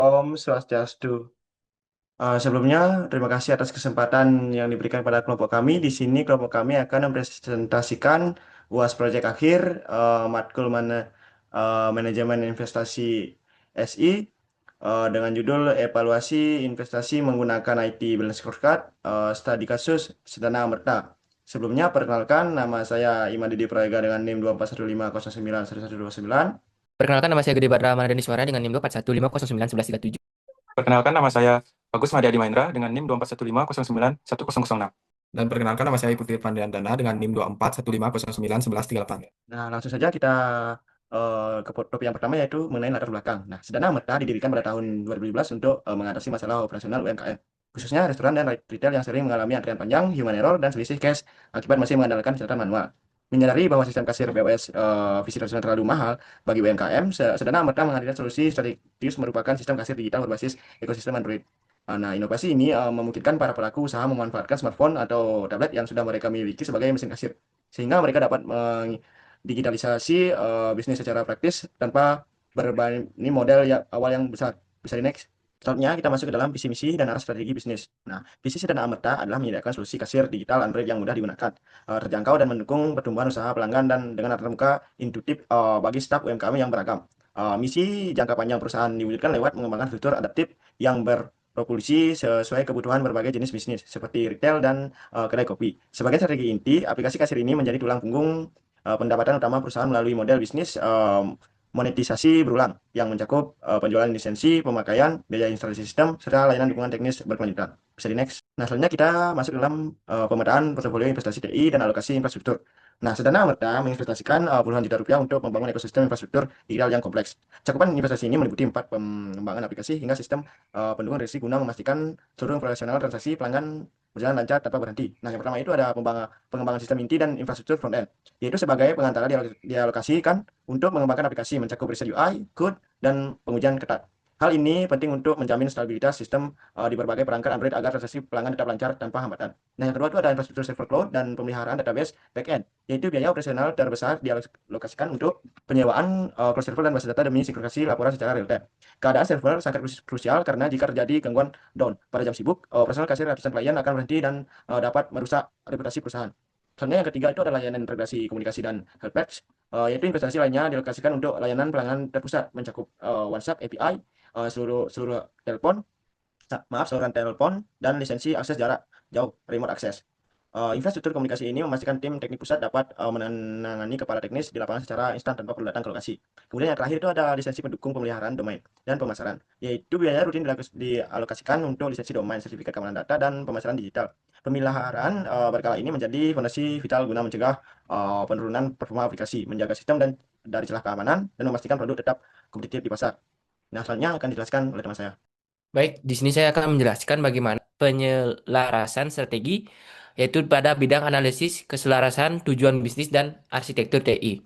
Om Swastiastu. Sebelumnya, terima kasih atas kesempatan yang diberikan pada kelompok kami. Di sini kelompok kami akan mempresentasikan UAS proyek akhir matkul manajemen investasi SI dengan judul evaluasi investasi menggunakan IT Balance Scorecard studi kasus Sedana Amerta. Sebelumnya, perkenalkan nama saya Iman Didi Prayoga dengan NIM 2415091129. Perkenalkan nama saya Gede Badra Ramadhani Suara dengan NIM 24150911137. Perkenalkan nama saya Bagus Madiadi Mahendra dengan NIM 2415091006. Dan perkenalkan nama saya Putri Pandriandana dengan NIM 2415091138. Nah, langsung saja kita ke topik yang pertama yaitu mengenai latar belakang. Nah, Sedana Merta didirikan pada tahun 2017 untuk mengatasi masalah operasional UMKM, khususnya restoran dan retail yang sering mengalami antrian panjang, human error, dan selisih cash akibat masih mengandalkan catatan manual. Menyadari bahwa sistem kasir BOS visi tradisional terlalu mahal bagi UMKM, Sedana Merta menghadirkan solusi strategis merupakan sistem kasir digital berbasis ekosistem Android. Nah, inovasi ini memungkinkan para pelaku usaha memanfaatkan smartphone atau tablet yang sudah mereka miliki sebagai mesin kasir, sehingga mereka dapat digitalisasi bisnis secara praktis tanpa berbani model yang awal yang besar. Bisa di next. Selanjutnya kita masuk ke dalam visi misi dan arah strategi bisnis. Nah, visi Sedana Amerta adalah menyediakan solusi kasir digital Android yang mudah digunakan, terjangkau dan mendukung pertumbuhan usaha pelanggan dan dengan antar muka intuitif bagi staf UMKM yang beragam. Misi jangka panjang perusahaan diwujudkan lewat mengembangkan fitur adaptif yang berpropulsi sesuai kebutuhan berbagai jenis bisnis seperti retail dan kedai kopi. Sebagai strategi inti, aplikasi kasir ini menjadi tulang punggung pendapatan utama perusahaan melalui model bisnis monetisasi berulang yang mencakup penjualan lisensi, pemakaian, biaya instalasi sistem, serta layanan dukungan teknis berkelanjutan. Bisa di next. Nah, selanjutnya kita masuk dalam pemetaan portofolio investasi TI dan alokasi infrastruktur. Nah, Sedana Amerta menginvestasikan puluhan juta rupiah untuk membangun ekosistem infrastruktur digital yang kompleks. Cakupan investasi ini meliputi 4 pengembangan aplikasi hingga sistem pendukung reaksi guna memastikan seluruh operasional transaksi pelanggan berjalan lancar tanpa berhenti. Nah, yang pertama itu ada pengembangan sistem inti dan infrastruktur front end, yaitu sebagai pengantara dialokasikan untuk mengembangkan aplikasi mencakup riset UI, code, dan pengujian ketat. Hal ini penting untuk menjamin stabilitas sistem di berbagai perangkat Android agar transaksi pelanggan tetap lancar tanpa hambatan. Nah, yang kedua itu ada infrastruktur server cloud dan pemeliharaan database backend, yaitu biaya operasional terbesar dialokasikan untuk penyewaan cloud server dan base data demi sinkronisasi laporan secara real time. Keadaan server sangat krusial karena jika terjadi gangguan down pada jam sibuk, operasional kasir ratusan klien akan berhenti dan dapat merusak reputasi perusahaan. Selanjutnya yang ketiga itu adalah layanan integrasi komunikasi dan helpdesk, yaitu investasi lainnya dialokasikan untuk layanan pelanggan terpusat mencakup WhatsApp API, seluruh seluruh telepon, saluran telepon dan lisensi akses jarak jauh remote access. Infrastruktur komunikasi ini memastikan tim teknik pusat dapat menangani kepala teknis di lapangan secara instan tanpa perlu datang ke lokasi. Kemudian yang terakhir itu ada lisensi pendukung pemeliharaan domain dan pemasaran, yaitu biaya rutin dialokasikan untuk lisensi domain, sertifikat keamanan data, dan pemasaran digital. Pemeliharaan berkala ini menjadi fondasi vital guna mencegah penurunan performa aplikasi, menjaga sistem dan dari celah keamanan, dan memastikan produk tetap kompetitif di pasar. Nah, selanjutnya akan dijelaskan oleh teman saya. Baik, di sini saya akan menjelaskan bagaimana penyelarasan strategi, yaitu pada bidang analisis keselarasan tujuan bisnis dan arsitektur TI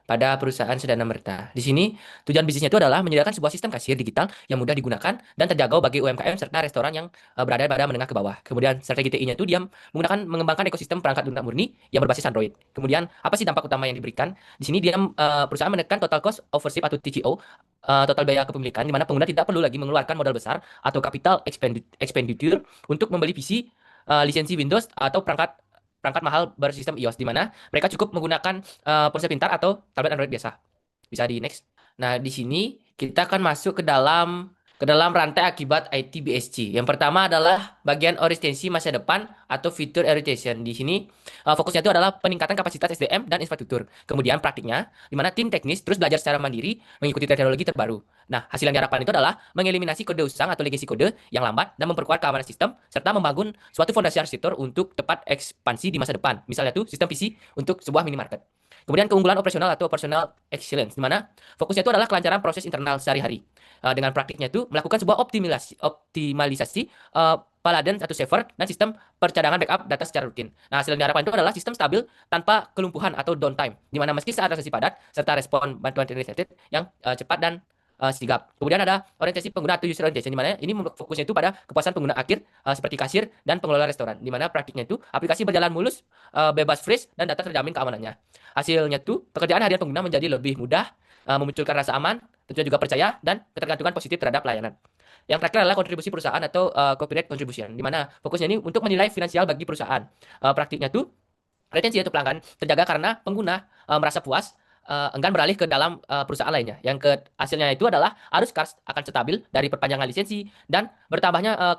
pada perusahaan Sedana Merta. Di sini, tujuan bisnisnya itu adalah menyediakan sebuah sistem kasir digital yang mudah digunakan dan terjangkau bagi UMKM serta restoran yang berada pada menengah ke bawah. Kemudian, strategi TI-nya itu dia mengembangkan ekosistem perangkat lunak murni yang berbasis Android. Kemudian, apa sih dampak utama yang diberikan? Di sini dia perusahaan menekan total cost ownership atau TCO, total biaya kepemilikan, di mana pengguna tidak perlu lagi mengeluarkan modal besar atau capital expenditure untuk membeli PC, lisensi Windows atau perangkat perangkat mahal bersistem iOS, di mana mereka cukup menggunakan ponsel pintar atau tablet Android biasa. Bisa di next. Nah, di sini kita akan masuk ke dalam rantai akibat ITBSC. Yang pertama adalah bagian orientasi masa depan atau future orientation. Di sini fokusnya itu adalah peningkatan kapasitas SDM dan infrastruktur. Kemudian praktiknya, di mana tim teknis terus belajar secara mandiri mengikuti teknologi terbaru. Nah, hasil yang diharapkan itu adalah mengeliminasi kode usang atau legacy kode yang lambat dan memperkuat keamanan sistem serta membangun suatu fondasi arsitektur untuk tepat ekspansi di masa depan. Misalnya tuh sistem PC untuk sebuah minimarket. Kemudian keunggulan operasional atau operational excellence, di mana fokusnya itu adalah kelancaran proses internal sehari-hari. Dengan praktiknya itu melakukan sebuah optimalisasi Paladin atau server dan sistem percadangan backup data secara rutin. Nah, hasil yang diharapkan itu adalah sistem stabil tanpa kelumpuhan atau downtime, di mana meski saat transaksi padat serta respon bantuan integrated yang cepat dan sigap. Kemudian ada orientasi pengguna atau user orientation, di mana ini fokusnya itu pada kepuasan pengguna akhir seperti kasir dan pengelola restoran, di mana praktiknya itu aplikasi berjalan mulus, bebas freeze dan data terjamin keamanannya. Hasilnya itu pekerjaan harian pengguna menjadi lebih mudah, memunculkan rasa aman, tentunya juga percaya dan ketergantungan positif terhadap layanan. Yang terakhir adalah kontribusi perusahaan atau corporate contribution, di mana fokusnya ini untuk menilai finansial bagi perusahaan. Praktiknya tuh retensi untuk pelanggan terjaga karena pengguna merasa puas enggan beralih ke dalam perusahaan lainnya. Yang hasilnya itu adalah arus kas akan stabil dari perpanjangan lisensi dan bertambahnya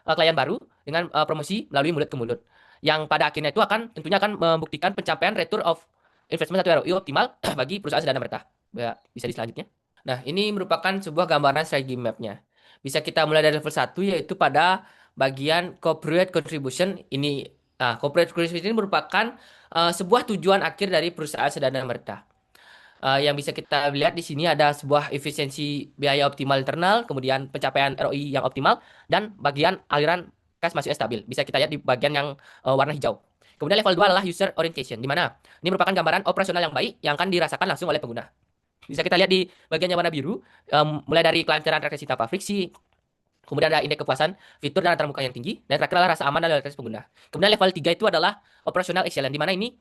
klien baru dengan promosi melalui mulut ke mulut. Yang pada akhirnya itu tentunya akan membuktikan pencapaian return of investment atau ROI optimal bagi perusahaan sedana merta. Ya, bisa di selanjutnya. Nah, ini merupakan sebuah gambaran strategi mapnya. Bisa kita mulai dari level 1 yaitu pada bagian corporate contribution ini. Nah, corporate contribution ini merupakan sebuah tujuan akhir dari perusahaan sedana merta. Yang bisa kita lihat di sini ada sebuah efisiensi biaya optimal internal, kemudian pencapaian ROI yang optimal, dan bagian aliran kas masuk yang stabil. Bisa kita lihat di bagian yang warna hijau. Kemudian level 2 adalah user orientation, di mana ini merupakan gambaran operasional yang baik yang akan dirasakan langsung oleh pengguna. Bisa kita lihat di bagian yang warna biru, mulai dari kelancaran reaksi tanpa friksi, kemudian ada indeks kepuasan fitur dan antarmuka yang tinggi, dan terakhir adalah rasa aman dan loyalitas pengguna. Kemudian level 3 itu adalah operational excellence, di mana ini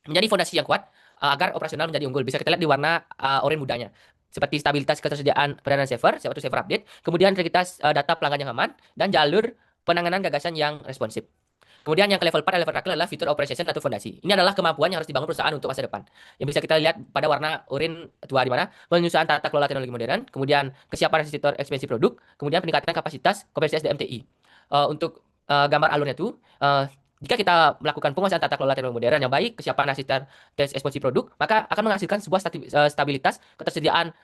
menjadi fondasi yang kuat agar operasional menjadi unggul. Bisa kita lihat di warna oranye mudanya. Seperti stabilitas ketersediaan pendanaan server update, kemudian integritas data pelanggan yang aman, dan jalur penanganan gagasan yang responsif. Kemudian yang ke level 4 level terakhir adalah fitur operation atau fondasi. Ini adalah kemampuan yang harus dibangun perusahaan untuk masa depan. Yang bisa kita lihat pada warna oranye tua, di mana penyusunan tata kelola teknologi modern, kemudian kesiapan sektor ekspansi produk, kemudian peningkatan kapasitas komersial SDM TI. Untuk gambar alurnya itu, jika kita melakukan penguasaan tata kelola teknologi modern yang baik, kesiapan asisten tes ekspansi produk, maka akan menghasilkan sebuah stabilitas ketersediaan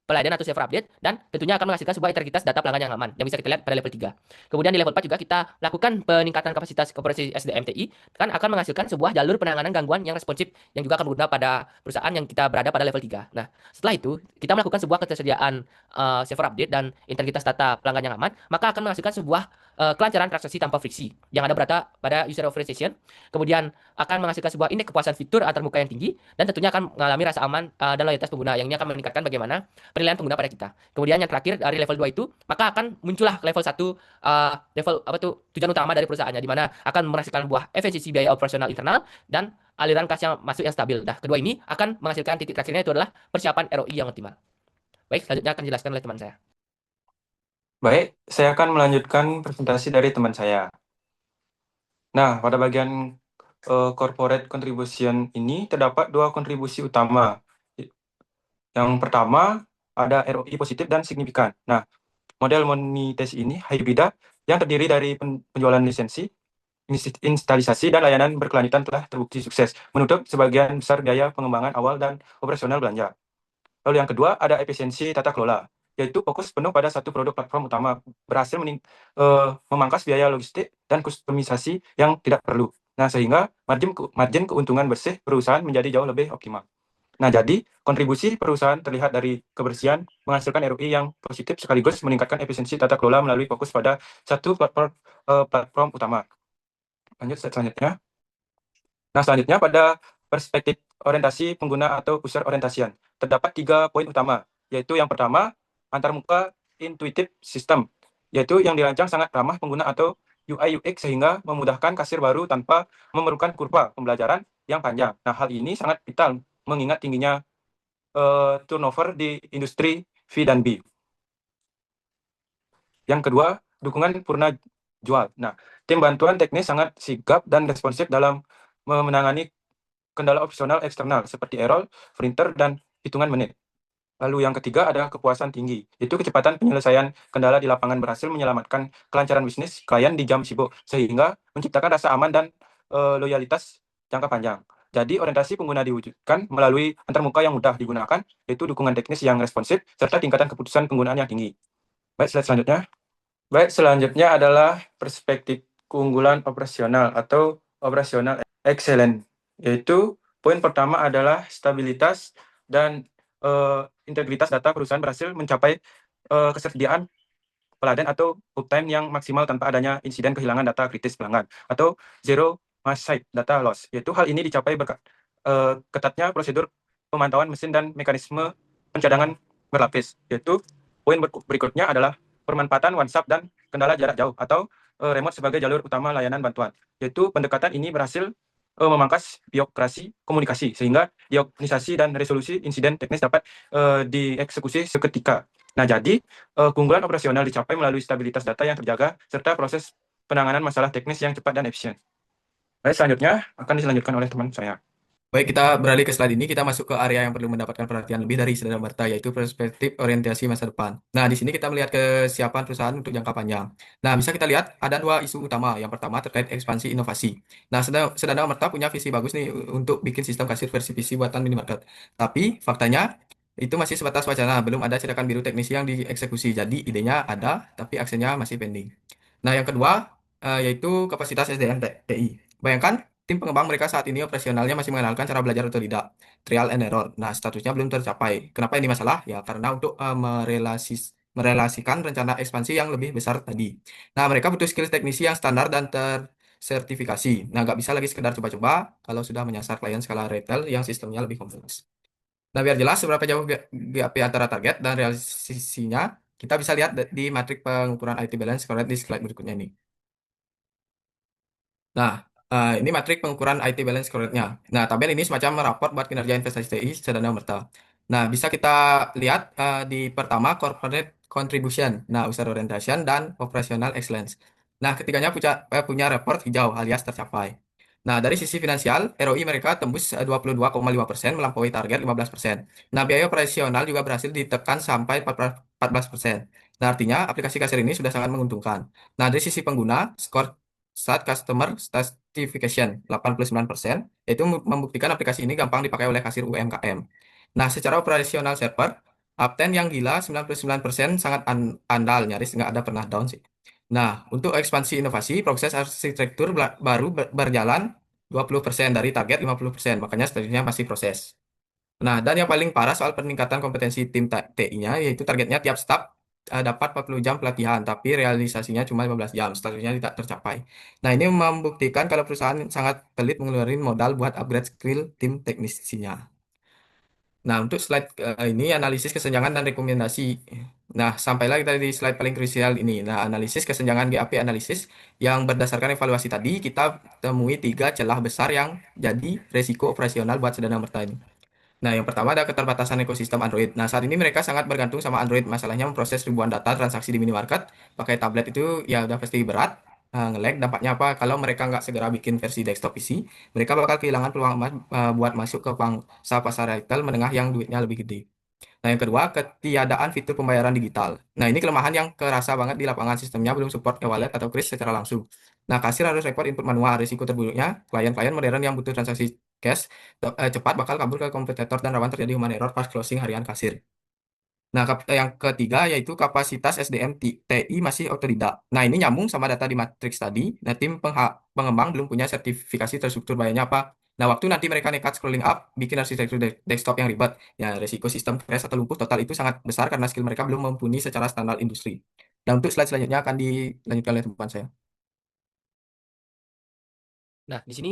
pelayanan atau server update, dan tentunya akan menghasilkan sebuah integritas data pelanggan yang aman yang bisa kita lihat pada level 3. Kemudian di level 4 juga kita lakukan peningkatan kapasitas koperasi SDM TI, kan akan menghasilkan sebuah jalur penanganan gangguan yang responsif yang juga akan berguna pada perusahaan yang kita berada pada level 3. Nah, setelah itu kita melakukan sebuah ketersediaan server update dan integritas data pelanggan yang aman, maka akan menghasilkan sebuah kelancaran transaksi tanpa friksi yang ada pada user authorization, kemudian akan menghasilkan sebuah indeks kepuasan fitur antarmuka yang tinggi, dan tentunya akan mengalami rasa aman dan loyalitas pengguna, yang ini akan meningkatkan bagaimana penilaian pengguna pada kita. Kemudian yang terakhir dari level 2 itu, maka akan muncullah level 1 level tujuan utama dari perusahaannya, di mana akan menghasilkan buah efisiensi biaya operasional internal dan aliran kas yang masuk yang stabil. Nah, kedua ini akan menghasilkan titik terakhirnya itu adalah persiapan ROI yang optimal. Baik, selanjutnya akan dijelaskan oleh teman saya. Baik, saya akan melanjutkan presentasi dari teman saya. Nah, pada bagian corporate contribution ini terdapat dua kontribusi utama. Yang pertama ada ROI positif dan signifikan. Nah, model monetisasi ini hybrida yang terdiri dari penjualan lisensi, instalisasi, dan layanan berkelanjutan telah terbukti sukses, menutup sebagian besar biaya pengembangan awal dan operasional belanja. Lalu yang kedua ada efisiensi tata kelola, yaitu fokus penuh pada satu produk platform utama, berhasil memangkas biaya logistik dan kustomisasi yang tidak perlu. Nah, sehingga margin keuntungan bersih perusahaan menjadi jauh lebih optimal. Nah, jadi kontribusi perusahaan terlihat dari kebersihan, menghasilkan ROI yang positif sekaligus meningkatkan efisiensi tata kelola melalui fokus pada satu platform utama. Lanjut slide selanjutnya. Nah, selanjutnya pada perspektif orientasi pengguna atau user orientation, terdapat 3 poin utama, yaitu yang pertama, antarmuka intuitive system, yaitu yang dirancang sangat ramah pengguna atau UI UX sehingga memudahkan kasir baru tanpa memerlukan kurva pembelajaran yang panjang. Nah, hal ini sangat vital mengingat tingginya turnover di industri V dan B. Yang kedua, dukungan purna jual. Nah, tim bantuan teknis sangat sigap dan responsif dalam menangani kendala operasional eksternal seperti error, printer, dan hitungan menit. Lalu yang ketiga ada kepuasan tinggi, yaitu kecepatan penyelesaian kendala di lapangan berhasil menyelamatkan kelancaran bisnis klien di jam sibuk, sehingga menciptakan rasa aman dan loyalitas jangka panjang. Jadi orientasi pengguna diwujudkan melalui antarmuka yang mudah digunakan, yaitu dukungan teknis yang responsif, serta tingkatan keputusan penggunaan yang tinggi. Baik, slide selanjutnya. Baik, selanjutnya adalah perspektif keunggulan operasional atau operasional excellence, yaitu poin pertama adalah stabilitas dan integritas data perusahaan berhasil mencapai kesediaan pelanggan atau uptime yang maksimal tanpa adanya insiden kehilangan data kritis pelanggan atau zero site data loss, yaitu hal ini dicapai berkat ketatnya prosedur pemantauan mesin dan mekanisme pencadangan berlapis, yaitu poin berikutnya adalah pemanfaatan WhatsApp dan kendala jarak jauh atau remote sebagai jalur utama layanan bantuan, yaitu pendekatan ini berhasil memangkas birokrasi komunikasi sehingga diagnostisasi dan resolusi insiden teknis dapat dieksekusi seketika. Nah, jadi keunggulan operasional dicapai melalui stabilitas data yang terjaga serta proses penanganan masalah teknis yang cepat dan efisien. Baik, selanjutnya akan dilanjutkan oleh teman saya. Baik, kita beralih ke slide ini. Kita masuk ke area yang perlu mendapatkan perhatian lebih dari Sedana Merta, yaitu perspektif orientasi masa depan. Nah, di sini kita melihat kesiapan perusahaan untuk jangka panjang. Nah, bisa kita lihat ada dua isu utama. Yang pertama terkait ekspansi inovasi. Nah, Sedana Merta punya visi bagus nih untuk bikin sistem kasir versi PC buatan minimarket. Tapi faktanya itu masih sebatas wacana, belum ada cedakan biru teknisi yang dieksekusi. Jadi idenya ada, tapi aksinya masih pending. Nah, yang kedua yaitu kapasitas SDM TI. Bayangkan tim pengembang mereka saat ini operasionalnya masih mengandalkan cara belajar otodidak, trial and error. Nah, statusnya belum tercapai. Kenapa ini masalah? Ya, karena untuk merelasikan rencana ekspansi yang lebih besar tadi. Nah, mereka butuh skill teknisi yang standar dan tersertifikasi. Nah, nggak bisa lagi sekedar coba-coba kalau sudah menyasar klien skala retail yang sistemnya lebih kompleks. Nah, biar jelas seberapa jauh gap antara target dan realisasinya, kita bisa lihat di matrik pengukuran IT balance scored di slide berikutnya ini. Nah, ini matrik pengukuran IT balance score-nya. Nah, tabel ini semacam raport buat kinerja investasi TI sedana merta. Nah, bisa kita lihat di pertama corporate contribution, nah user orientation dan operational excellence. Nah, ketiganya punya report hijau alias tercapai. Nah, dari sisi finansial, ROI mereka tembus 22,5% melampaui target 15%. Nah, biaya operasional juga berhasil ditekan sampai 14%. Nah, artinya aplikasi kasir ini sudah sangat menguntungkan. Nah, dari sisi pengguna, skor saat customer satisfaction 89%, yaitu membuktikan aplikasi ini gampang dipakai oleh kasir UMKM. Nah, secara operasional server, uptime yang gila 99% sangat andal, nyaris nggak ada pernah down sih. Nah, untuk ekspansi inovasi, proses arsitektur baru berjalan 20% dari target 50%, makanya statusnya masih proses. Nah, dan yang paling parah soal peningkatan kompetensi tim TI-nya, yaitu targetnya tiap staff dapat 40 jam pelatihan, tapi realisasinya cuma 15 jam, statusnya tidak tercapai. Nah, ini membuktikan kalau perusahaan sangat pelit mengeluarkan modal buat upgrade skill tim teknisinya. Nah, untuk slide ini analisis kesenjangan dan rekomendasi. Nah, sampailah kita di slide paling krusial ini. Nah, analisis kesenjangan GAP analisis yang berdasarkan evaluasi tadi, kita temui 3 celah besar yang jadi resiko operasional buat Sedana Merta ini. Nah, yang pertama ada keterbatasan ekosistem Android. Nah, saat ini mereka sangat bergantung sama Android. Masalahnya memproses ribuan data transaksi di minimarket pakai tablet itu ya udah pasti berat. Nge-lag dampaknya apa? Kalau mereka nggak segera bikin versi desktop PC, mereka bakal kehilangan peluang emas buat masuk ke pangsa pasar retail menengah yang duitnya lebih gede. Nah, yang kedua, ketiadaan fitur pembayaran digital. Nah, ini kelemahan yang kerasa banget di lapangan sistemnya belum support e-wallet atau kris secara langsung. Nah, kasir harus report input manual. Risiko terburuknya, klien-klien modern yang butuh transaksi cash cepat bakal kabur ke kompetitor dan rawan terjadi human error pas closing harian kasir. Nah, yang ketiga yaitu kapasitas SDM TI masih otodidak. Nah, ini nyambung sama data di matriks tadi. Nah, tim pengembang belum punya sertifikasi terstruktur bayarnya apa. Nah, waktu nanti mereka nekat scrolling up, bikin arsitektur desktop yang ribet, ya resiko sistem crash atau lumpuh total itu sangat besar karena skill mereka belum mumpuni secara standar industri. Dan untuk slide selanjutnya akan dilanjutkan oleh teman saya. Nah, di sini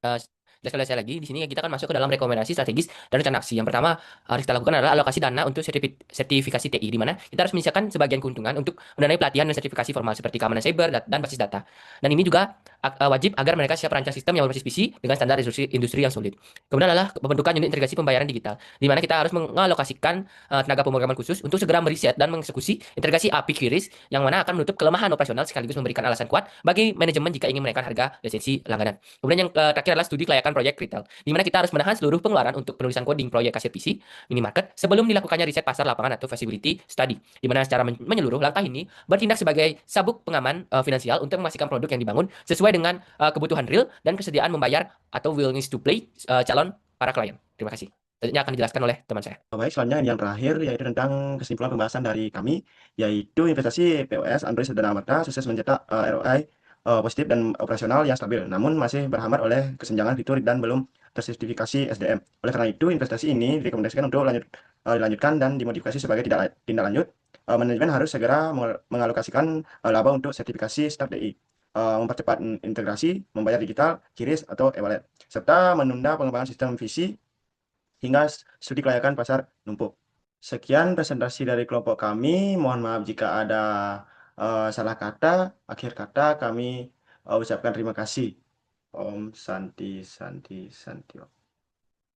eh, jelaskan saya lagi, di sini kita akan masuk ke dalam rekomendasi strategis dan rencana aksi. Yang pertama harus kita lakukan adalah alokasi dana untuk sertifikasi TI, di mana kita harus menyiapkan sebagian keuntungan untuk mendanai pelatihan dan sertifikasi formal seperti keamanan cyber dan basis data. Dan ini juga wajib agar mereka siap merancang sistem yang berbasis PC dengan standar industri yang sulit. Kemudian adalah pembentukan unit integrasi pembayaran digital, di mana kita harus mengalokasikan tenaga pemrograman khusus untuk segera meriset dan mengeksekusi integrasi API QRIS yang mana akan menutup kelemahan operasional sekaligus memberikan alasan kuat bagi manajemen jika ingin menaikkan harga lisensi langganan. Kemudian yang terakhir adalah studi kelayakan proyek retail, di mana kita harus menahan seluruh pengeluaran untuk penulisan coding proyek kasir PC minimarket sebelum dilakukannya riset pasar lapangan atau feasibility study, di mana secara menyeluruh langkah ini bertindak sebagai sabuk pengaman finansial untuk memastikan produk yang dibangun sesuai dengan kebutuhan real dan kesediaan membayar atau willingness to play calon para klien. Terima kasih. Selanjutnya akan dijelaskan oleh teman saya. Baik, selanjutnya yang terakhir yaitu tentang kesimpulan pembahasan dari kami, yaitu investasi POS Android Sedana Merta sukses mencetak ROI positif dan operasional yang stabil, namun masih berhambat oleh kesenjangan fitur dan belum tersertifikasi SDM. Oleh karena itu, investasi ini direkomendasikan untuk dilanjutkan dan dimodifikasi sebagai tindak lanjut. Manajemen harus segera mengalokasikan laba untuk sertifikasi staf DI, mempercepat integrasi, membayar digital, QRIS atau e-wallet, serta menunda pengembangan sistem visi hingga studi kelayakan pasar numpuk. Sekian presentasi dari kelompok kami. Mohon maaf jika ada salah kata. Akhir kata kami ucapkan terima kasih. Om Santi Santi Santi.